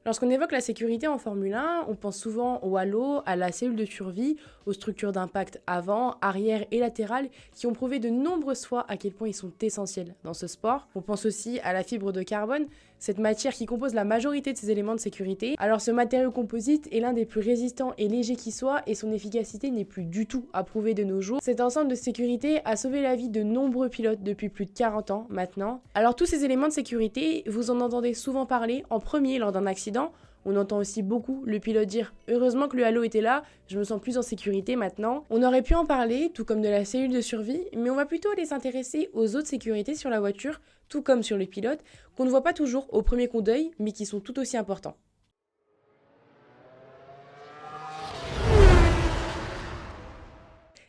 Lorsqu'on évoque la sécurité en Formule 1, on pense souvent au halo, à la cellule de survie, aux structures d'impact avant, arrière et latérales qui ont prouvé de nombreuses fois à quel point ils sont essentiels dans ce sport. On pense aussi à la fibre de carbone, cette matière qui compose la majorité de ces éléments de sécurité. Alors ce matériau composite est l'un des plus résistants et légers qui soit et son efficacité n'est plus du tout à prouver de nos jours. Cet ensemble de sécurité a sauvé la vie de nombreux pilotes depuis plus de 40 ans maintenant. Alors tous ces éléments de sécurité, vous en entendez souvent parler en premier lors d'un accident. On entend aussi beaucoup le pilote dire « Heureusement que le halo était là, je me sens plus en sécurité maintenant ». On aurait pu en parler, tout comme de la cellule de survie, mais on va plutôt aller s'intéresser aux autres sécurités sur la voiture, tout comme sur les pilotes, qu'on ne voit pas toujours au premier coup d'œil, mais qui sont tout aussi importants.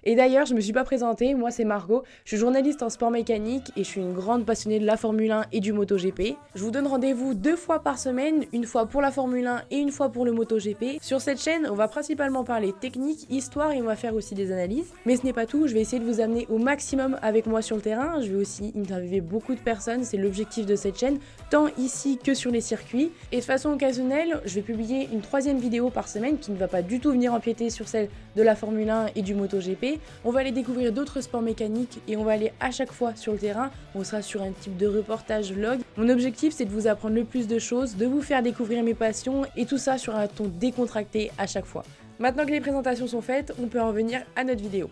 Et d'ailleurs, je me suis pas présentée, moi c'est Margot, je suis journaliste en sport mécanique et je suis une grande passionnée de la Formule 1 et du MotoGP. Je vous donne rendez-vous 2 fois par semaine, une fois pour la Formule 1 et une fois pour le MotoGP. Sur cette chaîne, on va principalement parler technique, histoire et on va faire aussi des analyses. Mais ce n'est pas tout, je vais essayer de vous amener au maximum avec moi sur le terrain. Je vais aussi interviewer beaucoup de personnes, c'est l'objectif de cette chaîne, tant ici que sur les circuits. Et de façon occasionnelle, je vais publier une 3e vidéo par semaine qui ne va pas du tout venir empiéter sur celle de la Formule 1 et du MotoGP. On va aller découvrir d'autres sports mécaniques et on va aller à chaque fois sur le terrain. On sera sur un type de reportage vlog. Mon objectif, c'est de vous apprendre le plus de choses, de vous faire découvrir mes passions et tout ça sur un ton décontracté à chaque fois. Maintenant que les présentations sont faites, on peut en venir à notre vidéo.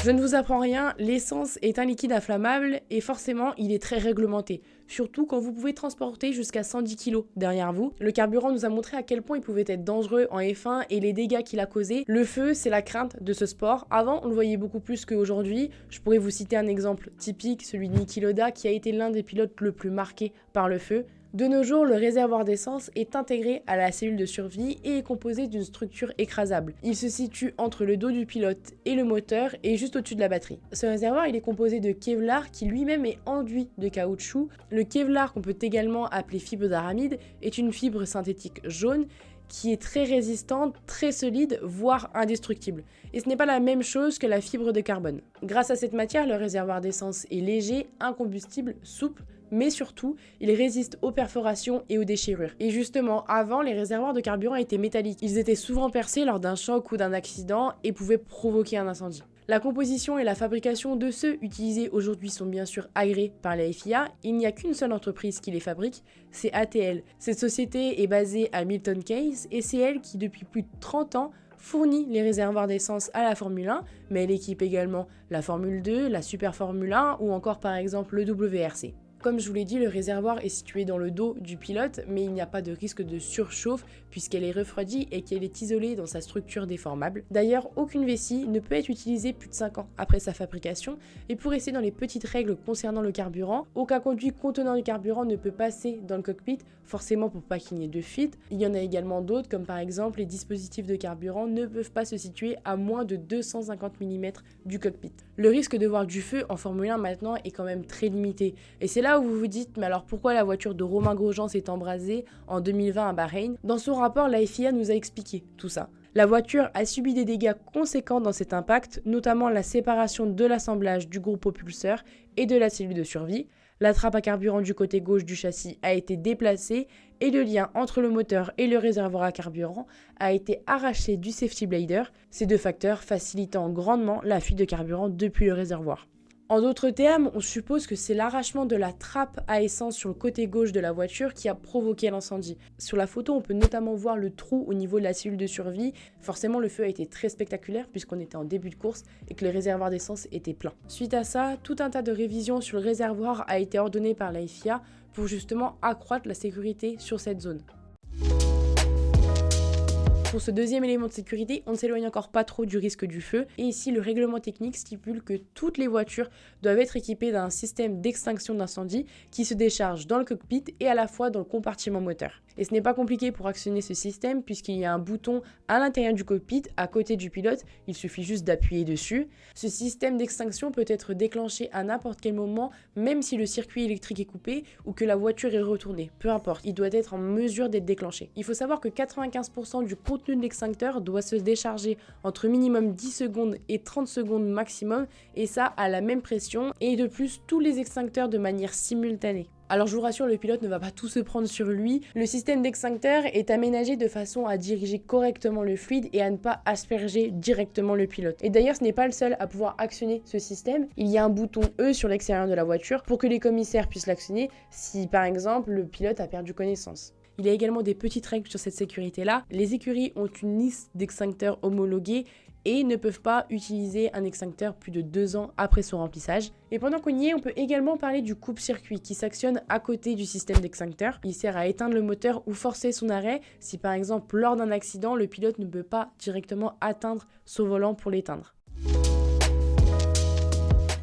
Je ne vous apprends rien, l'essence est un liquide inflammable et forcément il est très réglementé, surtout quand vous pouvez transporter jusqu'à 110 kg derrière vous. Le carburant nous a montré à quel point il pouvait être dangereux en F1 et les dégâts qu'il a causés. Le feu, c'est la crainte de ce sport. Avant, on le voyait beaucoup plus qu'aujourd'hui. Je pourrais vous citer un exemple typique, celui de Niki Lauda qui a été l'un des pilotes le plus marqué par le feu. De nos jours, le réservoir d'essence est intégré à la cellule de survie et est composé d'une structure écrasable. Il se situe entre le dos du pilote et le moteur et juste au-dessus de la batterie. Ce réservoir, il est composé de Kevlar qui lui-même est enduit de caoutchouc. Le Kevlar, qu'on peut également appeler fibre d'aramide, est une fibre synthétique jaune qui est très résistante, très solide, voire indestructible. Et ce n'est pas la même chose que la fibre de carbone. Grâce à cette matière, le réservoir d'essence est léger, incombustible, souple, mais surtout, il résiste aux perforations et aux déchirures. Et justement, avant, les réservoirs de carburant étaient métalliques. Ils étaient souvent percés lors d'un choc ou d'un accident et pouvaient provoquer un incendie. La composition et la fabrication de ceux utilisés aujourd'hui sont bien sûr agréés par la FIA. Il n'y a qu'une seule entreprise qui les fabrique, c'est ATL. Cette société est basée à Milton Keynes et c'est elle qui, depuis plus de 30 ans, fournit les réservoirs d'essence à la Formule 1, mais elle équipe également la Formule 2, la Super Formule 1 ou encore par exemple le WRC. Comme je vous l'ai dit, le réservoir est situé dans le dos du pilote, mais il n'y a pas de risque de surchauffe puisqu'elle est refroidie et qu'elle est isolée dans sa structure déformable. D'ailleurs, aucune vessie ne peut être utilisée plus de 5 ans après sa fabrication, et pour rester dans les petites règles concernant le carburant, aucun conduit contenant du carburant ne peut passer dans le cockpit, forcément pour pas qu'il n'y ait de fuite. Il y en a également d'autres, comme par exemple les dispositifs de carburant ne peuvent pas se situer à moins de 250 mm du cockpit. Le risque de voir du feu en Formule 1 maintenant est quand même très limité, et c'est là où vous vous dites, mais alors pourquoi la voiture de Romain Grosjean s'est embrasée en 2020 à Bahreïn? Dans son rapport, la FIA nous a expliqué tout ça. La voiture a subi des dégâts conséquents dans cet impact, notamment la séparation de l'assemblage du groupe propulseur et de la cellule de survie. La trappe à carburant du côté gauche du châssis a été déplacée et le lien entre le moteur et le réservoir à carburant a été arraché du safety blader, ces deux facteurs facilitant grandement la fuite de carburant depuis le réservoir. En d'autres termes, on suppose que c'est l'arrachement de la trappe à essence sur le côté gauche de la voiture qui a provoqué l'incendie. Sur la photo, on peut notamment voir le trou au niveau de la cellule de survie. Forcément, le feu a été très spectaculaire puisqu'on était en début de course et que le réservoir d'essence était plein. Suite à ça, tout un tas de révisions sur le réservoir a été ordonné par la FIA pour justement accroître la sécurité sur cette zone. Pour ce deuxième élément de sécurité, on ne s'éloigne encore pas trop du risque du feu. Et ici, le règlement technique stipule que toutes les voitures doivent être équipées d'un système d'extinction d'incendie qui se décharge dans le cockpit et à la fois dans le compartiment moteur. Et ce n'est pas compliqué pour actionner ce système puisqu'il y a un bouton à l'intérieur du cockpit, à côté du pilote, il suffit juste d'appuyer dessus. Ce système d'extinction peut être déclenché à n'importe quel moment, même si le circuit électrique est coupé ou que la voiture est retournée. Peu importe, il doit être en mesure d'être déclenché. Il faut savoir que 95% du contenu de l'extincteur doit se décharger entre minimum 10 secondes et 30 secondes maximum, et ça à la même pression, et de plus tous les extincteurs de manière simultanée. Alors je vous rassure, le pilote ne va pas tout se prendre sur lui. Le système d'extincteur est aménagé de façon à diriger correctement le fluide et à ne pas asperger directement le pilote. Et d'ailleurs, ce n'est pas le seul à pouvoir actionner ce système. Il y a un bouton E sur l'extérieur de la voiture pour que les commissaires puissent l'actionner si par exemple le pilote a perdu connaissance. Il y a également des petites règles sur cette sécurité-là. Les écuries ont une liste d'extincteurs homologués et ne peuvent pas utiliser un extincteur plus de 2 ans après son remplissage. Et pendant qu'on y est, on peut également parler du coupe-circuit qui s'actionne à côté du système d'extincteur. Il sert à éteindre le moteur ou forcer son arrêt si par exemple lors d'un accident, le pilote ne peut pas directement atteindre son volant pour l'éteindre.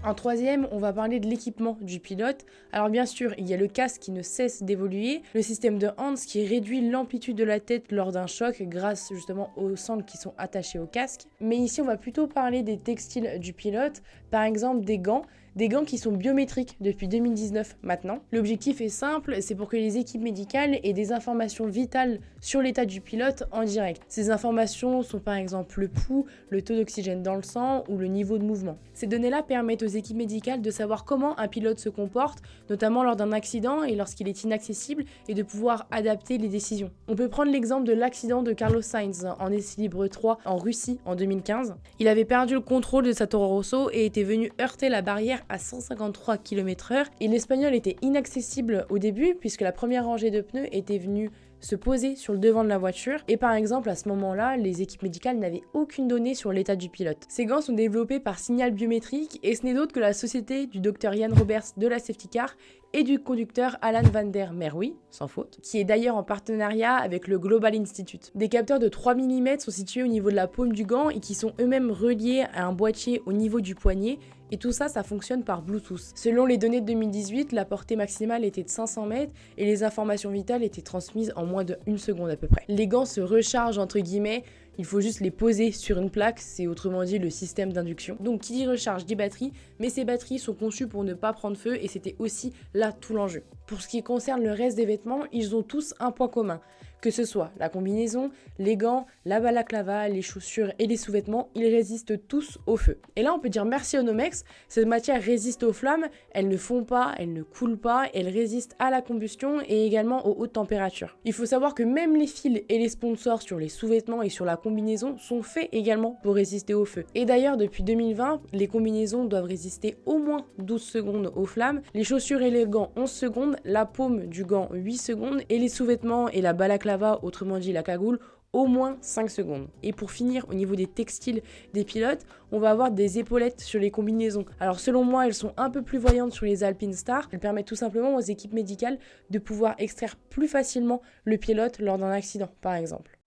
En troisième, on va parler de l'équipement du pilote. Alors bien sûr, il y a le casque qui ne cesse d'évoluer, le système de Hans qui réduit l'amplitude de la tête lors d'un choc grâce justement aux sangles qui sont attachées au casque. Mais ici, on va plutôt parler des textiles du pilote, par exemple des gants qui sont biométriques depuis 2019 maintenant. L'objectif est simple, c'est pour que les équipes médicales aient des informations vitales sur l'état du pilote en direct. Ces informations sont par exemple le pouls, le taux d'oxygène dans le sang ou le niveau de mouvement. Ces données-là permettent aux équipes médicales de savoir comment un pilote se comporte, notamment lors d'un accident et lorsqu'il est inaccessible, et de pouvoir adapter les décisions. On peut prendre l'exemple de l'accident de Carlos Sainz en essai libre 3 en Russie en 2015. Il avait perdu le contrôle de sa Toro Rosso et était venu heurter la barrière à 153 km/h et l'Espagnol était inaccessible au début puisque la première rangée de pneus était venue se poser sur le devant de la voiture et par exemple à ce moment-là, les équipes médicales n'avaient aucune donnée sur l'état du pilote. Ces gants sont développés par Signal Biométrique et ce n'est d'autre que la société du docteur Jan Roberts de la Safety Car et du conducteur Alan van der Merwe, sans faute, qui est d'ailleurs en partenariat avec le Global Institute. Des capteurs de 3 mm sont situés au niveau de la paume du gant et qui sont eux-mêmes reliés à un boîtier au niveau du poignet. Et tout ça, ça fonctionne par Bluetooth. Selon les données de 2018, la portée maximale était de 500 mètres et les informations vitales étaient transmises en moins d'1 seconde à peu près. Les gants se rechargent entre guillemets, il faut juste les poser sur une plaque, c'est autrement dit le système d'induction. Donc qui dit recharge dit batterie, mais ces batteries sont conçues pour ne pas prendre feu et c'était aussi là tout l'enjeu. Pour ce qui concerne le reste des vêtements, ils ont tous un point commun. Que ce soit la combinaison, les gants, la balaclava, les chaussures et les sous-vêtements, ils résistent tous au feu. Et là, on peut dire merci au Nomex, cette matière résiste aux flammes, elles ne fondent pas, elles ne coulent pas, elles résistent à la combustion et également aux hautes températures. Il faut savoir que même les fils et les sponsors sur les sous-vêtements et sur la combinaison sont faits également pour résister au feu. Et d'ailleurs, depuis 2020, les combinaisons doivent résister au moins 12 secondes aux flammes, les chaussures et les gants 11 secondes, la paume du gant 8 secondes et les sous-vêtements et la balaclava, autrement dit la cagoule, au moins 5 secondes. Et pour finir, au niveau des textiles des pilotes, on va avoir des épaulettes sur les combinaisons. Alors selon moi, elles sont un peu plus voyantes sur les Alpine Star. Elles permettent tout simplement aux équipes médicales de pouvoir extraire plus facilement le pilote lors d'un accident, par exemple.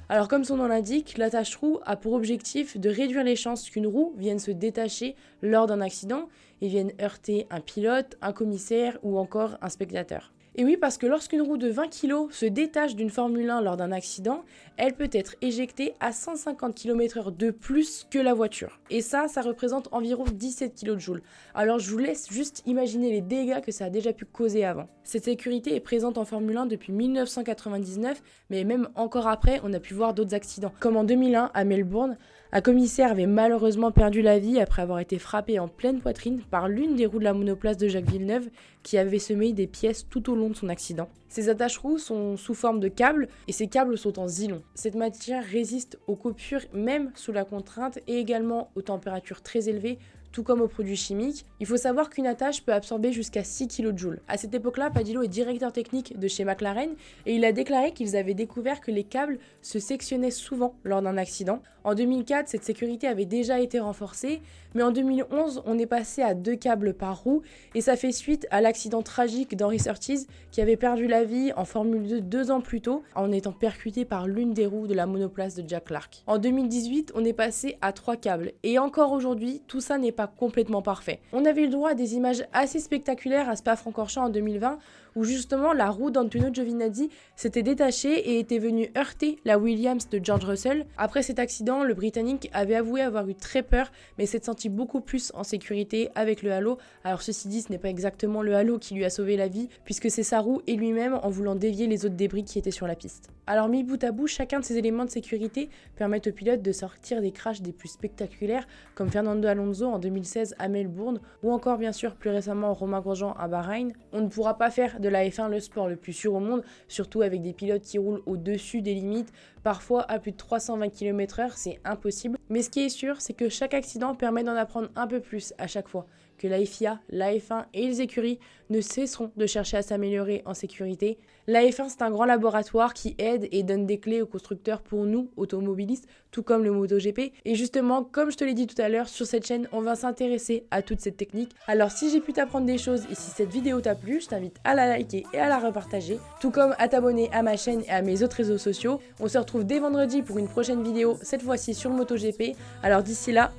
Alors comme son nom l'indique, l'attache-roue a pour objectif de réduire les chances qu'une roue vienne se détacher lors d'un accident et vienne heurter un pilote, un commissaire ou encore un spectateur. Et oui, parce que lorsqu'une roue de 20 kg se détache d'une Formule 1 lors d'un accident, elle peut être éjectée à 150 km/h de plus que la voiture. Et ça représente environ 17 kJ. Alors je vous laisse juste imaginer les dégâts que ça a déjà pu causer avant. Cette sécurité est présente en Formule 1 depuis 1999, mais même encore après, on a pu voir d'autres accidents. Comme en 2001 à Melbourne, un commissaire avait malheureusement perdu la vie après avoir été frappé en pleine poitrine par l'une des roues de la monoplace de Jacques Villeneuve qui avait semé des pièces tout au long de son accident. Ces attaches-roues sont sous forme de câbles et ces câbles sont en zylon. Cette matière résiste aux coupures même sous la contrainte et également aux températures très élevées, tout comme aux produits chimiques. Il faut savoir qu'une attache peut absorber jusqu'à 6 kJ. À cette époque-là, Padillo est directeur technique de chez McLaren et il a déclaré qu'ils avaient découvert que les câbles se sectionnaient souvent lors d'un accident. En 2004, cette sécurité avait déjà été renforcée, mais en 2011, on est passé à 2 câbles par roue et ça fait suite à l'accident tragique d'Henry Surtees qui avait perdu la vie en Formule 2 2 ans plus tôt en étant percuté par l'une des roues de la monoplace de Jack Clark. En 2018, on est passé à 3 câbles et encore aujourd'hui, tout ça n'est pas complètement parfait. On avait eu le droit à des images assez spectaculaires à Spa-Francorchamps en 2020 où justement la roue d'Antonio Giovinazzi s'était détachée et était venue heurter la Williams de George Russell. Après cet accident, le Britannique avait avoué avoir eu très peur mais s'est senti beaucoup plus en sécurité avec le halo. Alors ceci dit, ce n'est pas exactement le halo qui lui a sauvé la vie puisque c'est sa roue et lui-même en voulant dévier les autres débris qui étaient sur la piste. Alors mis bout à bout, chacun de ces éléments de sécurité permettent au pilote de sortir des crashs des plus spectaculaires comme Fernando Alonso en 2016 à Melbourne, ou encore bien sûr plus récemment Romain Grosjean à Bahreïn. On ne pourra pas faire de la F1 le sport le plus sûr au monde, surtout avec des pilotes qui roulent au-dessus des limites, parfois à plus de 320 km/h, c'est impossible. Mais ce qui est sûr, c'est que chaque accident permet d'en apprendre un peu plus à chaque fois, que la FIA, la F1 et les écuries ne cesseront de chercher à s'améliorer en sécurité. La F1, c'est un grand laboratoire qui aide et donne des clés aux constructeurs pour nous, automobilistes, tout comme le MotoGP. Et justement, comme je te l'ai dit tout à l'heure, sur cette chaîne, on va s'intéresser à toute cette technique. Alors si j'ai pu t'apprendre des choses et si cette vidéo t'a plu, je t'invite à la liker et à la repartager, tout comme à t'abonner à ma chaîne et à mes autres réseaux sociaux. On se retrouve dès vendredi pour une prochaine vidéo, cette fois-ci sur le MotoGP. Alors d'ici là...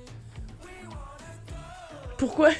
Pourquoi